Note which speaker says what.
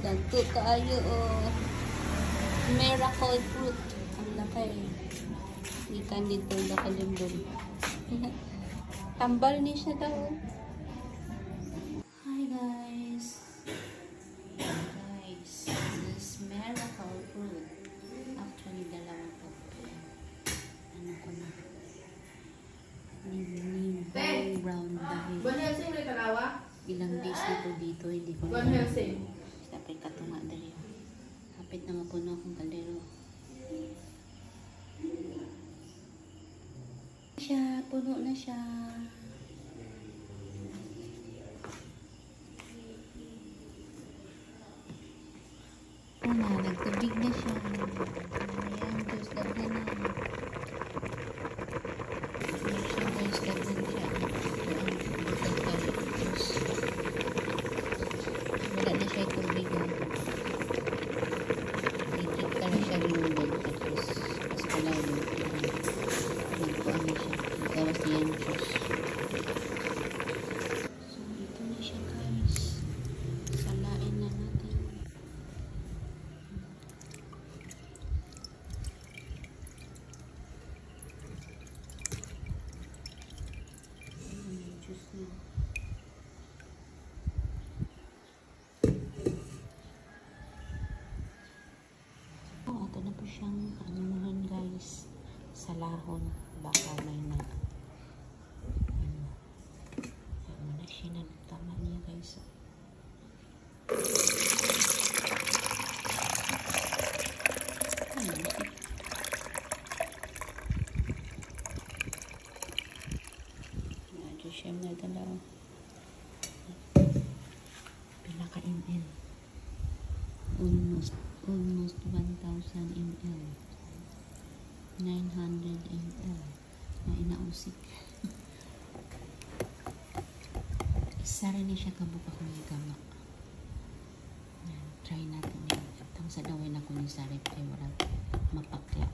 Speaker 1: Dagko kaayo oh. Miracle fruit. Ang laki. Ikan dito nakalimbon. Tambal ni siya daw. Hi guys. Guys, this miracle fruit. Actually, dalawa po. Ano ko na? Ning brown dahil. Ilang days na po dito, hindi ko na. Dapat katunga dahil. Kapit na mapuno akong kaldero. Puno na siya. Nagtubig na siya. Ayan, Diyos, daghan na. Ayan siya, guys, daghan siya. Wala na siya tubig. Itik ka na siya ginubog. Tapos, pas palayo. Nagpuan na siya. Gawas niya yung Diyos. So, dito na siya, guys. Salain na natin. Diyos na. Oh, ito na po siyang anuhan, guys. Salahon. Baka may na. Ano na siya na. Tama niya, guys. Medyo siya na dalaw. Pinaka-ml. Almost 1,000 ml. 900 ml. Na inausik. Isa rin siya kabukak ng gama. Try natin yan. Itang sa dawin ako ni Sarip kay wala mapakla.